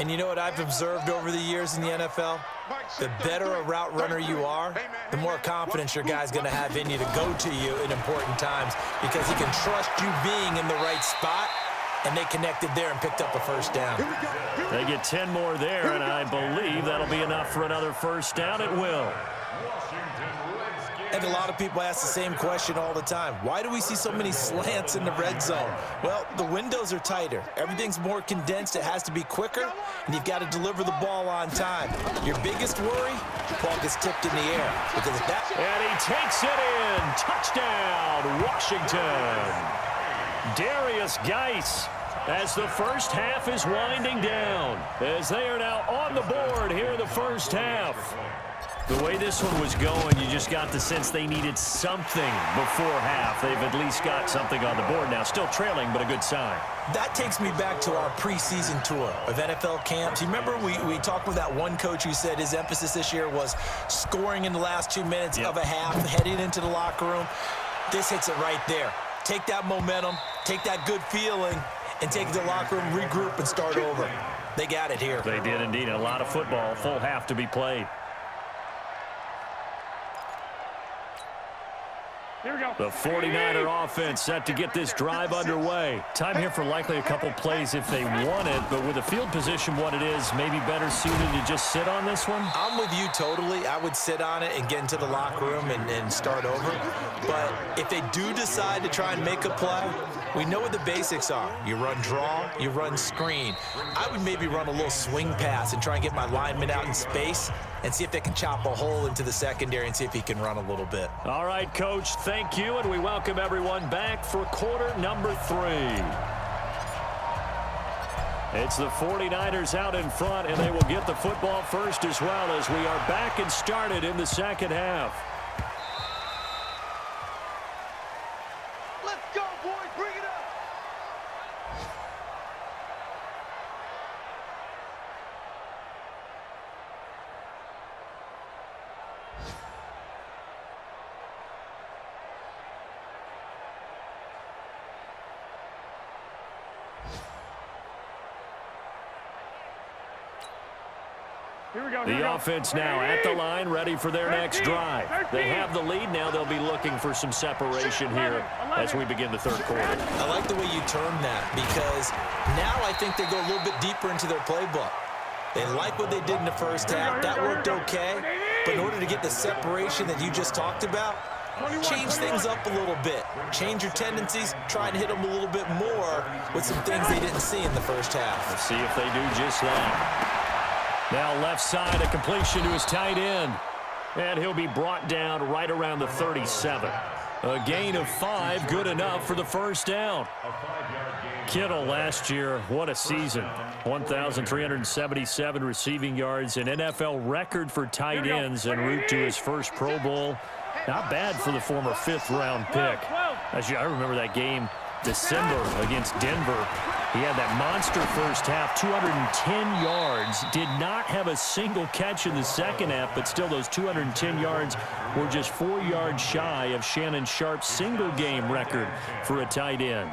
And you know what I've observed over the years in the NFL? The better a route runner you are, the more confidence your guy's going to have in you to go to you in important times because he can trust you being in the right spot, and they connected there and picked up a first down. They get 10 more there, and I believe that'll be enough for another first down. It will. And a lot of people ask the same question all the time. Why do we see so many slants in the red zone? Well, the windows are tighter. Everything's more condensed. It has to be quicker, and you've got to deliver the ball on time. Your biggest worry, the ball gets tipped in the air. Because of that. And he takes it in. Touchdown, Washington. Darius Geis, as the first half is winding down, as they are now on the board here in the first half. The way this one was going, you just got the sense they needed something before half. They've at least got something on the board now. Still trailing, but a good sign. That takes me back to our preseason tour of NFL camps. You remember we talked with that one coach who said his emphasis this year was scoring in the last 2 minutes of a half, heading into the locker room. This hits it right there. Take that momentum, take that good feeling, and take it to the locker room, regroup, and start over. They got it here. They did indeed. A lot of football, full half to be played. Here we go. The 49er offense set to get this drive underway. Time here for likely a couple plays if they want it, but with the field position what it is, maybe better suited to just sit on this one? I'm with you totally. I would sit on it and get into the locker room and start over. But if they do decide to try and make a play, we know what the basics are. You run draw, you run screen. I would maybe run a little swing pass and try and get my lineman out in space and see if they can chop a hole into the secondary and see if he can run a little bit. All right, Coach, thank you, and we welcome everyone back for quarter number 3. It's the 49ers out in front, and they will get the football first as well as we are back and started in the second half. Let's go, boys. Bring it up. The offense now at the line, ready for their next drive. They have the lead now. They'll be looking for some separation here as we begin the third quarter. I like the way you term that because now I think they go a little bit deeper into their playbook. They like what they did in the first half. That worked okay. But in order to get the separation that you just talked about, change things up a little bit. Change your tendencies. Try and hit them a little bit more with some things they didn't see in the first half. Let's see if they do just that. Now left side, a completion to his tight end. And he'll be brought down right around the 37. A gain of 5, good enough for the first down. Kittle last year, what a season. 1,377 receiving yards, an NFL record for tight ends en route to his first Pro Bowl. Not bad for the former 5th-round pick. I remember that game, December against Denver. He had that monster first half, 210 yards. Did not have a single catch in the second half, but still those 210 yards were just 4 yards shy of Shannon Sharp's single-game record for a tight end.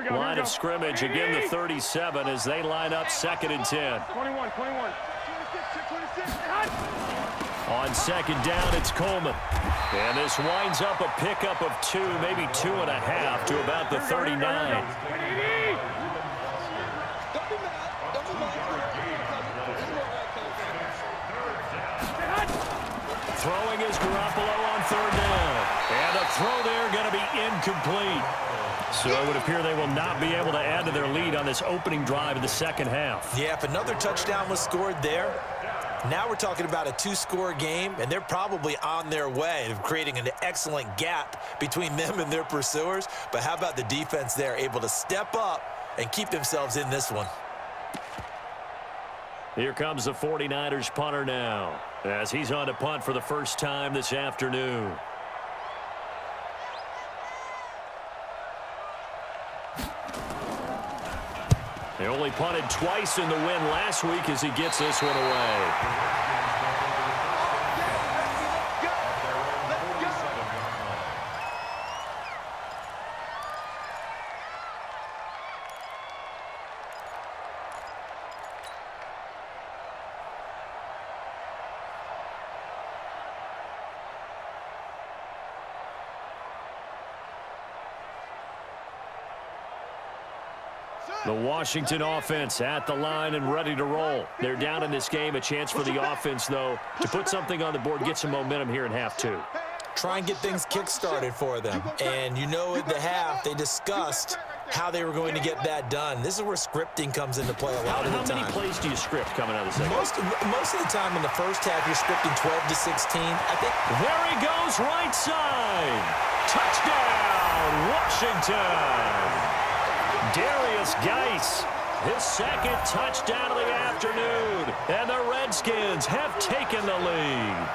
Line of scrimmage, again the 37 as they line up 2nd and 10. 21. On 2nd down, it's Coleman. And this winds up a pickup of 2, maybe 2.5 to about the 39. Throwing is Garoppolo on 3rd down. And a throw there going to be incomplete. So it would appear they will not be able to add to their lead on this opening drive of the second half. Yeah, if another touchdown was scored there, now we're talking about a 2-score game, and they're probably on their way of creating an excellent gap between them and their pursuers. But how about the defense there, able to step up and keep themselves in this one? Here comes the 49ers punter now, as he's on to punt for the first time this afternoon. They only punted twice in the win last week as he gets this one away. The Washington offense at the line and ready to roll. They're down in this game. A chance for the offense, though, to put something on the board, get some momentum here in half two. Try and get things kick-started for them. And you know at the half, they discussed how they were going to get that done. This is where scripting comes into play a lot of the time. How many plays do you script coming out of the second? Most of the time in the first half, you're scripting 12 to 16. I think. There he goes, right side. Touchdown, Washington. Darius Geis, his second touchdown of the afternoon, and the Redskins have taken the lead.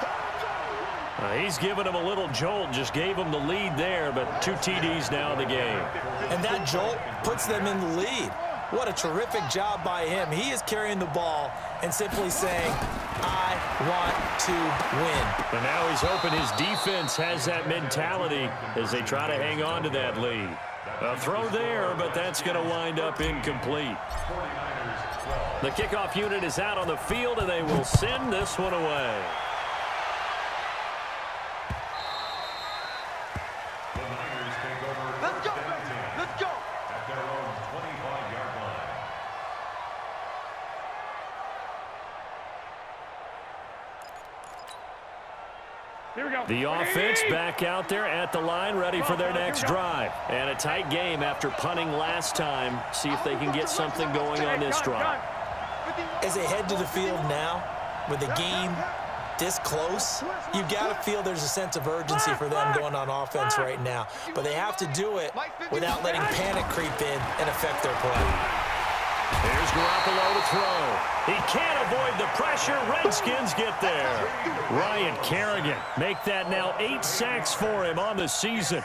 He's given him a little jolt, just gave him the lead there, but 2 TDs now in the game. And that jolt puts them in the lead. What a terrific job by him. He is carrying the ball and simply saying, I want to win. And now he's hoping his defense has that mentality as they try to hang on to that lead. A throw there, but that's going to wind up incomplete. The kickoff unit is out on the field, and they will send this one away. Let's go, baby. Let's go. At their own 25-yard line. Here we go. The offense back out there at the line, ready for their next drive. And a tight game after punting last time. See if they can get something going on this drive. As they head to the field now, with the game this close, you've got to feel there's a sense of urgency for them going on offense right now. But they have to do it without letting panic creep in and affect their play. Here's Garoppolo to throw. He can't avoid the pressure. Redskins get there. Ryan Kerrigan make that now 8 sacks for him on the season.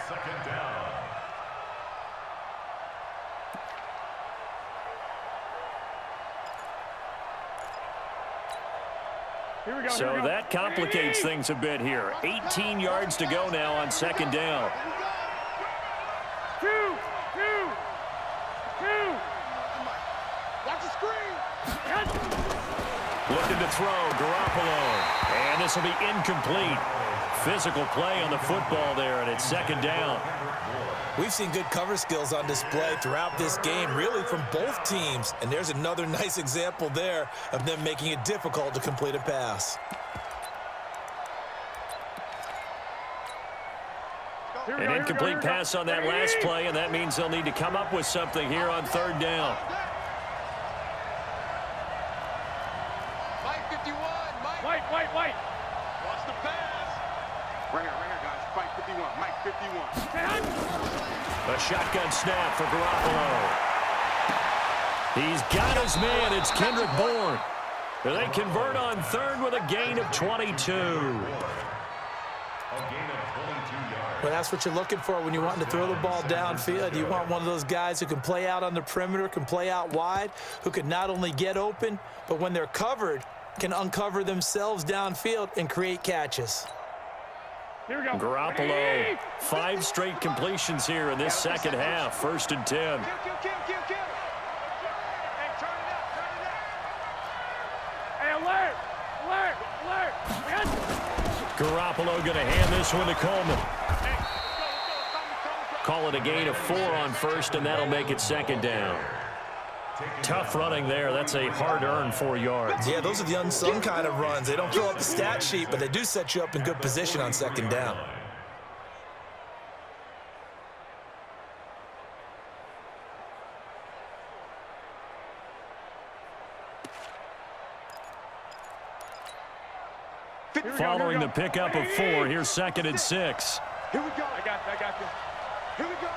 So that complicates things a bit here. 18 yards to go now on second down. Two. Watch the screen. Looking to throw, Garoppolo. And this will be incomplete. Physical play on the football there, and it's second down. We've seen good cover skills on display throughout this game, really from both teams. And there's another nice example there of them making it difficult to complete a pass. An incomplete pass on that last play, and that means they'll need to come up with something here on third down. Mike 51, Mike. White. Watch the pass. Ringer, guys. Mike 51, Mike 51. A shotgun snap for Garoppolo. He's got his man. It's Kendrick Bourne. They convert on third with a gain of 22. Well, that's what you're looking for when you're wanting to throw the ball downfield. You want one of those guys who can play out on the perimeter, can play out wide, who can not only get open, but when they're covered, can uncover themselves downfield and create catches. Here we go. Garoppolo, 5 straight completions here in this second half. 1st and 10. Kill. Hey, turn it up. Hey, alert. Garoppolo going to hand this one to Coleman. Call it a gain of 4 on first, and that'll make it second down. Tough running there. That's a hard-earned 4 yards. Yeah, those are the unsung kind of runs. They don't fill up the stat sheet, but they do set you up in good position on second down. Following the pickup of 4, here's 2nd and 6. Here we go. I got this. Here we go.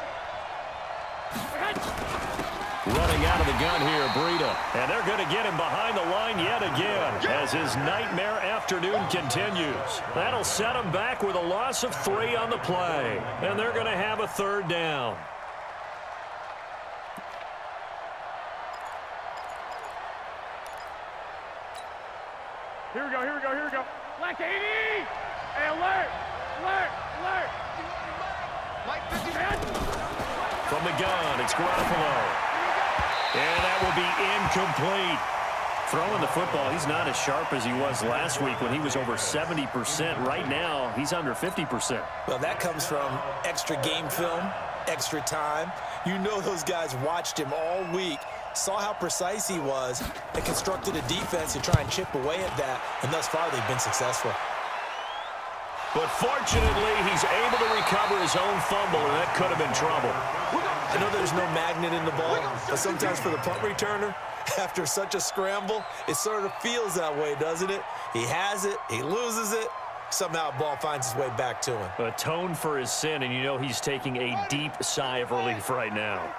Running out of the gun here, Breida. And they're going to get him behind the line yet again as his nightmare afternoon continues. That'll set him back with a loss of 3 on the play. And they're going to have a third down. Here we go, here we go, here we go. Black 80! Hey, alert! Alert! Alert! Mike 50. From the gun, it's Garoppolo. And that will be incomplete. Throwing the football, he's not as sharp as he was last week when he was over 70%. Right now, he's under 50%. Well, that comes from extra game film, extra time. You know those guys watched him all week, saw how precise he was, and constructed a defense to try and chip away at that, and thus far they've been successful. But fortunately, he's able to recover his own fumble, and that could have been trouble. I know there's no magnet in the ball, but sometimes for the punt returner, after such a scramble, it sort of feels that way, doesn't it? He has it, he loses it, somehow the ball finds its way back to him. Atone for his sin, and you know he's taking a deep sigh of relief right now.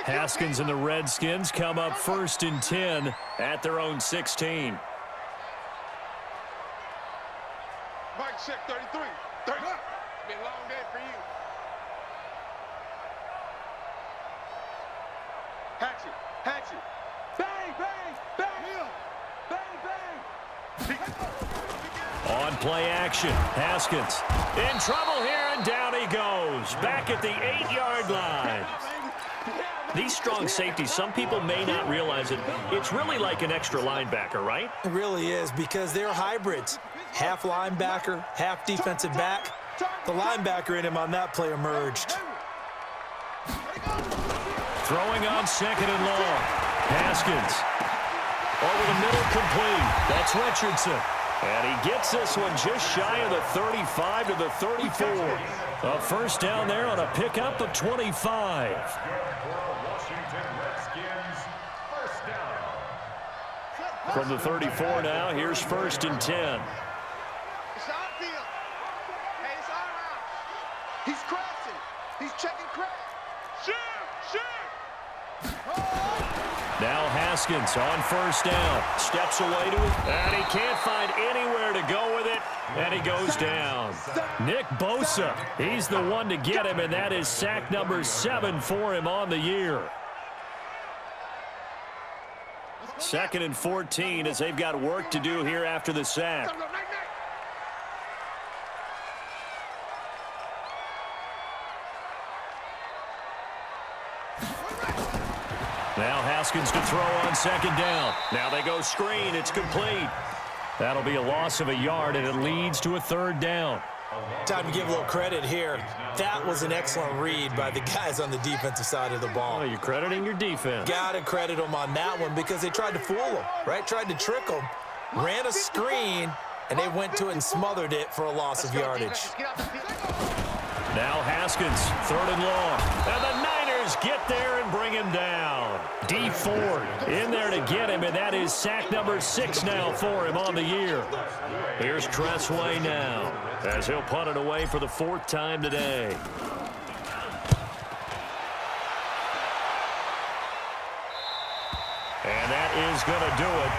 Haskins and the Redskins come up 1st and 10 at their own 16. Mike, check 33. 30. It's been a long day for you. Hatchet. Hatchet. Bang, bang, bang. Bang, bang. On play action, Haskins in trouble here, and down he goes. Back at the 8-yard line. These strong safeties, some people may not realize it. It's really like an extra linebacker, right? It really is, because they're hybrids. Half linebacker, half defensive back. The linebacker in him on that play emerged. Throwing on 2nd and long. Haskins over the middle, complete. That's Richardson. And he gets this one just shy of the 35 to the 34. A first down there on a pickup of 25. From the 34 now, here's 1st and 10. It's outfield. Hey, it's all around. He's crashing. He's checking crash. Shoot! Shoot! Now Haskins on 1st down. Steps away to it, and he can't find anywhere to go with it, and he goes down. Nick Bosa, he's the one to get him, and that is sack number 7 for him on the year. 2nd and 14 as they've got work to do here after the sack. Now Haskins to throw on 2nd down. Now they go screen. It's complete. That'll be a loss of a yard, and it leads to a 3rd down. Time to give a little credit here. That was an excellent read by the guys on the defensive side of the ball. Oh, you're crediting your defense. Got to credit them on that one because they tried to fool them, right? Tried to trick them, ran a screen, and they went to it and smothered it for a loss of yardage. Now Haskins, 3rd and long. And the Niners get there and bring him down. D Ford in there to get him, and that is sack number 6 now for him on the year. Here's Tressway now as he'll punt it away for the 4th time today. And that is going to do it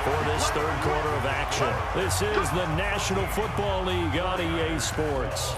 for this 3rd quarter of action. This is the National Football League on EA Sports.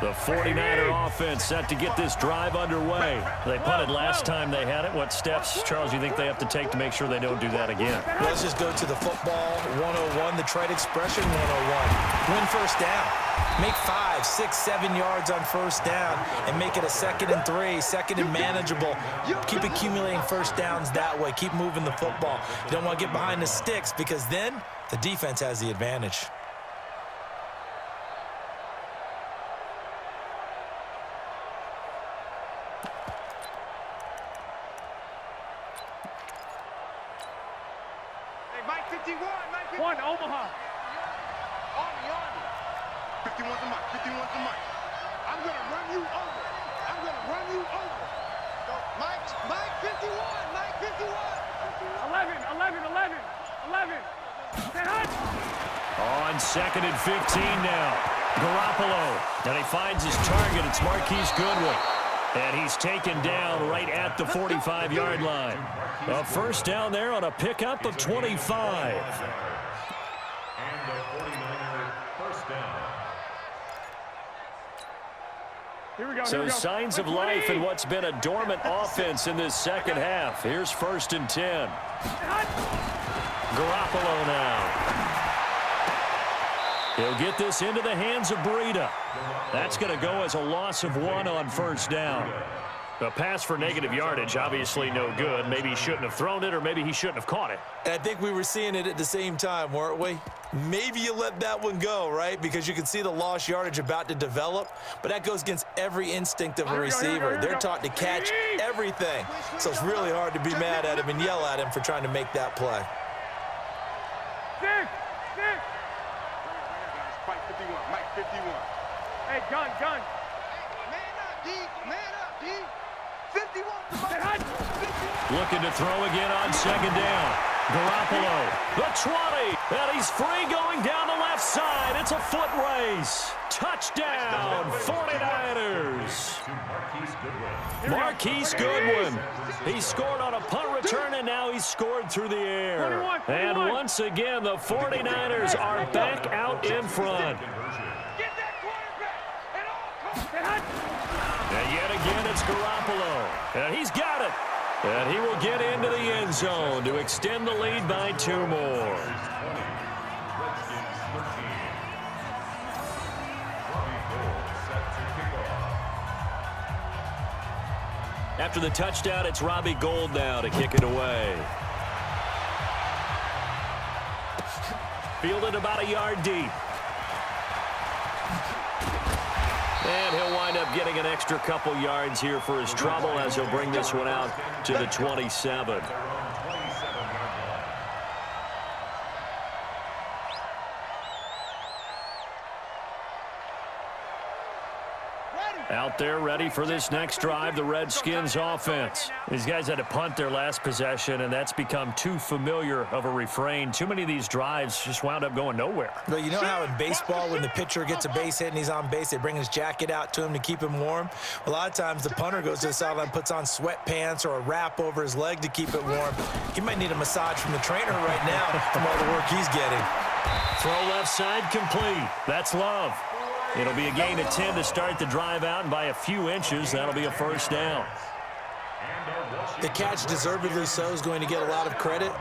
The 49er offense set to get this drive underway. They punted last time they had it. What steps, Charles, you think they have to take to make sure they don't do that again? Let's just go to the football 101, the trade expression 101. Win first down. Make 5, 6, 7 yards on first down and make it a 2nd and 3, 2nd and manageable. Keep accumulating first downs that way. Keep moving the football. You don't want to get behind the sticks because then the defense has the advantage. Mike 51, Mike 51. One, Omaha. Army. 51's the mic, 51's the mic. I'm going to run you over. I'm going to run you over. Go. Mike 51, Mike 51. 11. On 2nd and 15 now. Garoppolo. And he finds his target. It's Marquise Goodwin. And he's taken down right at the 45-yard line. A first down there on a pickup of 25. And the 49er first down. Here we go. So signs of life in what's been a dormant offense in this second half. Here's 1st and 10. Garoppolo now. He'll get this into the hands of Breida. That's going to go as a loss of 1 on first down. A pass for negative yardage, obviously no good. Maybe he shouldn't have thrown it, or maybe he shouldn't have caught it. And I think we were seeing it at the same time, weren't we? Maybe you let that one go, right? Because you can see the lost yardage about to develop, but that goes against every instinct of a receiver. They're taught to catch everything. So it's really hard to be mad at him and yell at him for trying to make that play. Six. Mike 51. Mike 51. Hey, gun. Man up, D. Man up, D. 51. Looking to throw again on second down. Garoppolo, the 20, and he's free going down the left side. It's a foot race. Touchdown, 49ers. Marquise Goodwin. He scored on a punt return, and now he's scored through the air. And once again, the 49ers are back out in front. Get that quarterback at all costs. And yet again, it's Garoppolo. And he's got it. And he will get into the end zone to extend the lead by 2 more. After the touchdown, it's Robbie Gould now to kick it away. Fielded about a yard deep. And he'll wind up getting an extra couple yards here for his trouble as he'll bring this one out to the 27. Out there ready for this next drive, the Redskins offense. These guys had to punt their last possession, and that's become too familiar of a refrain. Too many of these drives just wound up going nowhere. Well, you know how in baseball, when the pitcher gets a base hit and he's on base, they bring his jacket out to him to keep him warm? A lot of times the punter goes to the sideline, puts on sweatpants or a wrap over his leg to keep it warm. He might need a massage from the trainer right now from all the work he's getting. Throw left side complete. That's Love. It'll be a gain of 10 to start the drive out, and by a few inches, that'll be a first down. The catch, deservedly so, is going to get a lot of credit,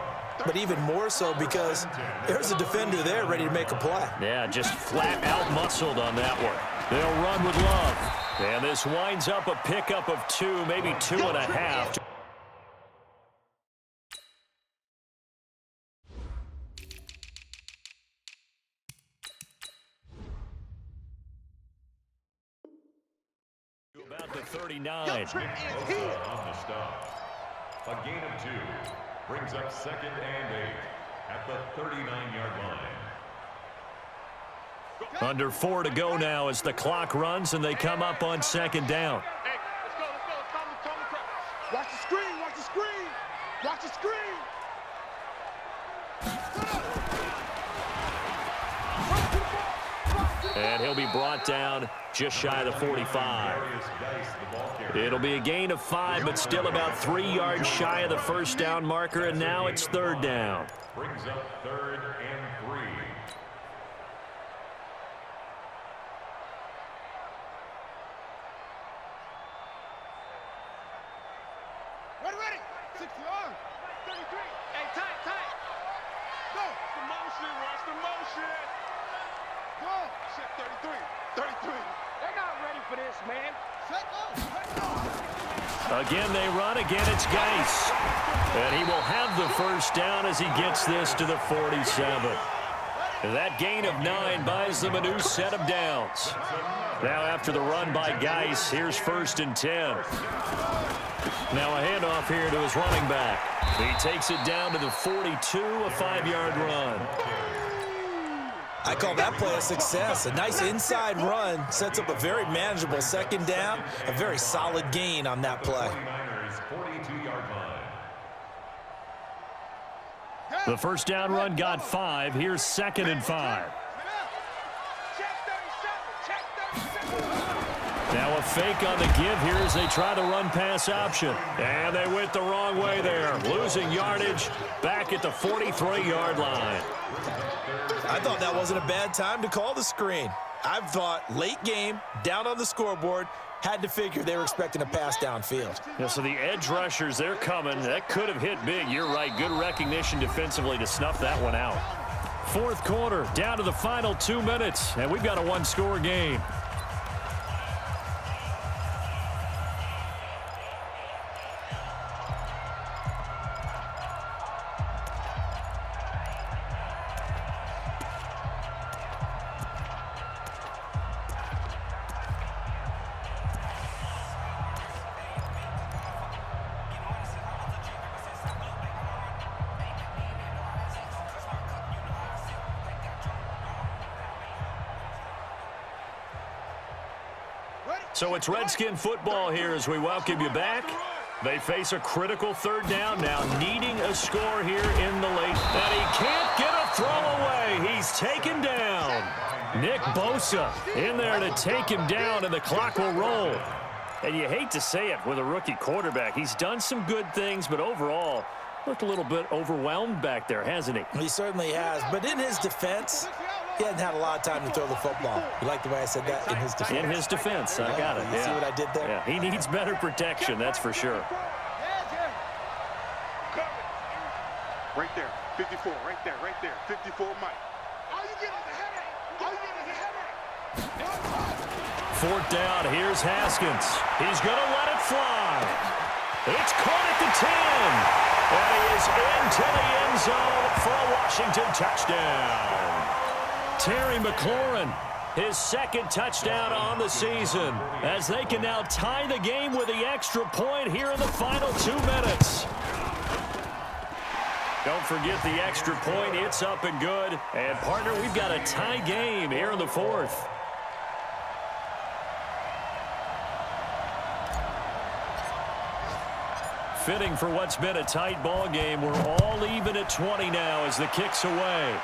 but even more so because there's a defender there ready to make a play. Yeah, just flat out muscled on that one. They'll run with Love. And this winds up a pickup of 2, maybe 2.5. About the 39. On the stop. A gain of 2 brings up 2nd and 8 at the 39-yard line. Under 4 to go now as the clock runs and they come up on 2nd down. Hey, let's go. Watch the screen. Watch the screen. And he'll be brought down just shy of the 45. It'll be a gain of 5, but still about 3 yards shy of the first down marker, and now it's 3rd down. Brings up 3rd and 3. Ready. 60-yard. 33. Hey, tight. Go. Watch the motion. Go. Shit, 33. They're not ready for this, man. Set go. Again, they run. Again, it's Geis. And he will have the first down as he gets this to the 47. That gain of 9 buys them a new set of downs. Now after the run by Geis, here's 1st and 10. Now a handoff here to his running back. He takes it down to the 42, a 5-yard run. I call that play a success. A nice inside run sets up a very manageable 2nd down, a very solid gain on that play. 42-yard line. The first down run got 5. Here's 2nd and 5. Now a fake on the give here as they try the run-pass option. And they went the wrong way there. Losing yardage back at the 43-yard line. I thought that wasn't a bad time to call the screen. I've thought late game, down on the scoreboard, had to figure they were expecting a pass downfield. Yeah, so the edge rushers, they're coming. That could have hit big. You're right. Good recognition defensively to snuff that one out. Fourth quarter, down to the final 2 minutes, and we've got a one-score game. So it's Redskin football here as we welcome you back. They face a critical third down now, needing a score here in the late. And he can't get a throw away. He's taken down. Nick Bosa in there to take him down, and the clock will roll. And you hate to say it with a rookie quarterback. He's done some good things, but overall, looked a little bit overwhelmed back there, hasn't he? He certainly has. But in his defense, he hasn't had a lot of time to throw the football. You like the way I said that? In his defense. In his defense. I got it. You see what I did there? Yeah, he needs better protection, that's for sure. Right there, 54, right there, 54, Mike. All you get is a headache. All you get is a headache. Fourth down, here's Haskins. He's going to let it fly. It's caught at the 10. And he is into the end zone for a Washington touchdown. Terry McLaurin, his second touchdown on the season, as they can now tie the game with the extra point here in the final 2 minutes. Don't forget the extra point. It's up and good. And, partner, we've got a tie game here in the fourth. Fitting for what's been a tight ball game. We're all even at 20 now as the kick's away.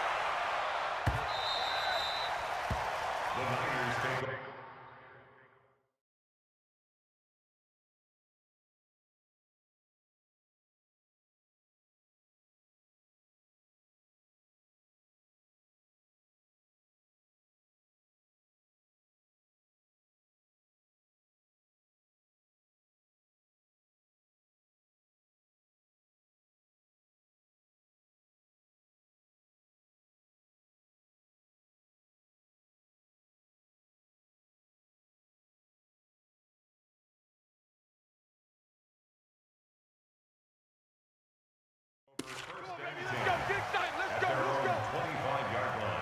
At their own 25-yard line.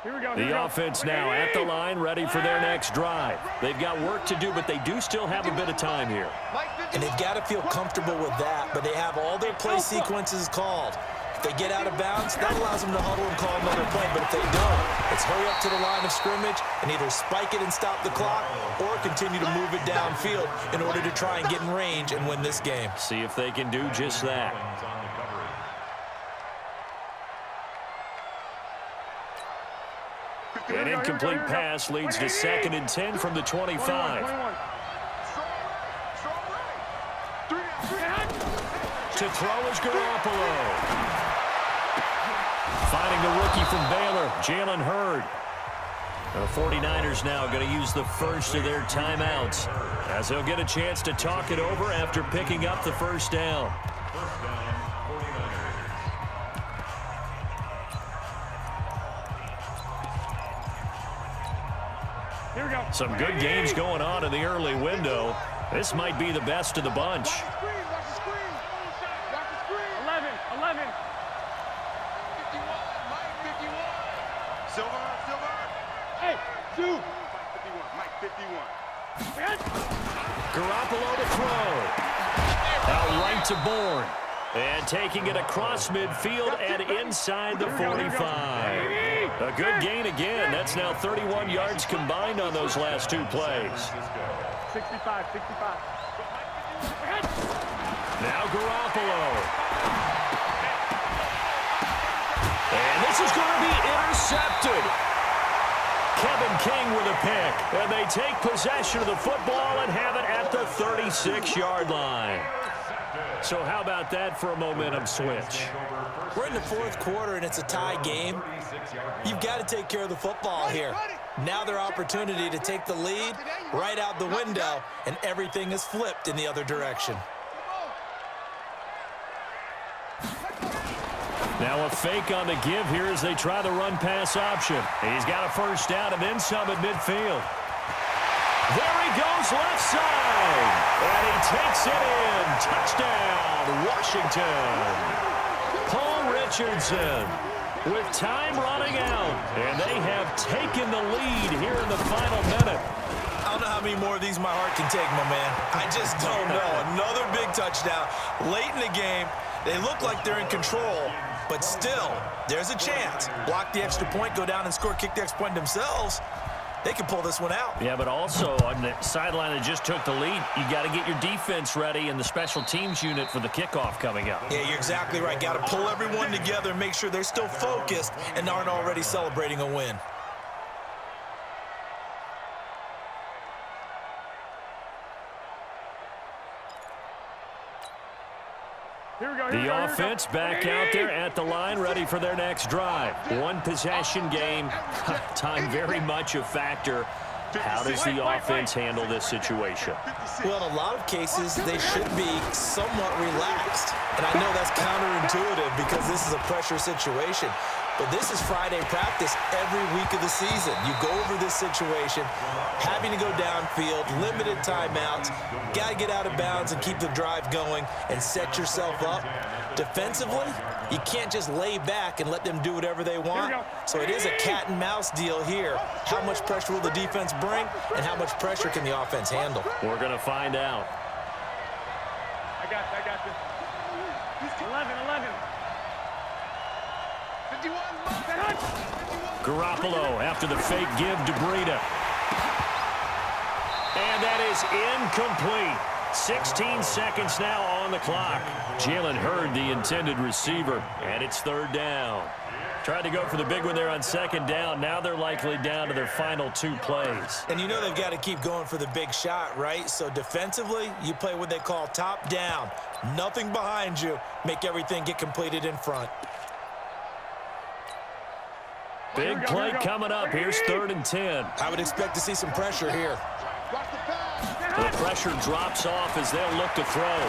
Here we go. The offense now at the line, ready for their next drive. They've got work to do, but they do still have a bit of time here. And they've got to feel comfortable with that, but they have all their play sequences called. If they get out of bounds, that allows them to huddle and call another play, but if they don't, it's hurry up to the line of scrimmage and either spike it and stop the clock or continue to move it downfield in order to try and get in range and win this game. See if they can do just that. An incomplete pass leads to 2nd and 10 from the 25. To throw is Garoppolo. Finding the rookie from Baylor, Jalen Hurd. The 49ers now going to use the first of their timeouts as they'll get a chance to talk it over after picking up the first down. Here we go. Some good games going on in the early window. This might be the best of the bunch. 11. Silver. Hey, 2. 51, Mike 51. Garoppolo to throw. Out right to Bourne. And taking it across midfield and inside the 45. A good gain again. That's now 31 yards combined on those last two plays. 65. Now Garoppolo. And this is going to be intercepted. Kevin King with a pick. And they take possession of the football and have it at the 36-yard line. So how about that for a momentum switch? We're in the fourth quarter, and it's a tie game. You've got to take care of the football here. Now their opportunity to take the lead right out the window, and everything is flipped in the other direction. Now a fake on the give here as they try the run-pass option. He's got a first down and then some at midfield. There he goes left side. And he takes it in. Touchdown, Washington. Paul Richardson with time running out. And they have taken the lead here in the final minute. I don't know how many more of these my heart can take, my man. I just don't know. Another big touchdown late in the game. They look like they're in control, but still, there's a chance. Block the extra point, go down and score, kick the extra point themselves. They can pull this one out. Yeah, but also on the sideline that just took the lead, you got to get your defense ready and the special teams unit for the kickoff coming up. Yeah, you're exactly right. Got to pull everyone together and make sure they're still focused and aren't already celebrating a win. The offense back out there at the line, ready for their next drive. One possession game, time very much a factor. How does the offense handle this situation? Well, in a lot of cases, they should be somewhat relaxed. And I know that's counterintuitive because this is a pressure situation. But this is Friday practice every week of the season. You go over this situation, having to go downfield, limited timeouts, got to get out of bounds and keep the drive going and set yourself up. Defensively, you can't just lay back and let them do whatever they want. So it is a cat and mouse deal here. How much pressure will the defense bring and how much pressure can the offense handle? We're going to find out. I got this. 11. Garoppolo after the fake give to Breida. And that is incomplete. 16 seconds now on the clock. Jalen Hurd, the intended receiver, and it's third down. Tried to go for the big one there on second down. Now they're likely down to their final two plays. And you know they've got to keep going for the big shot, right? So defensively, you play what they call top down. Nothing behind you. Make everything get completed in front. Big play coming up. Here's 3rd and 10. I would expect to see some pressure here. The pressure drops off as they'll look to throw.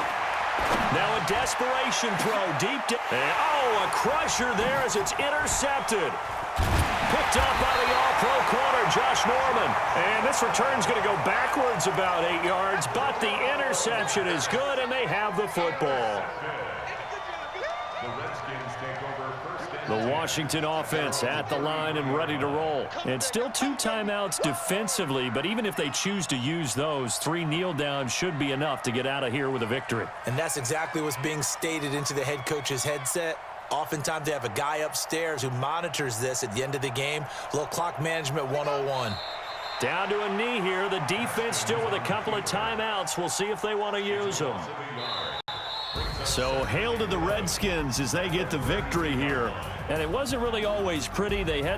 Now a desperation throw deep down. Oh, a crusher there as it's intercepted. Picked up by the all-pro corner, Josh Norman. And this return's going to go backwards about 8 yards, but the interception is good, and they have the football. The Washington offense at the line and ready to roll. And still 2 timeouts defensively, but even if they choose to use those, 3 kneel downs should be enough to get out of here with a victory. And that's exactly what's being stated into the head coach's headset. Oftentimes they have a guy upstairs who monitors this at the end of the game. A little clock management 101. Down to a knee here. The defense still with a couple of timeouts. We'll see if they want to use them. So hail to the Redskins as they get the victory here. And it wasn't really always pretty. They had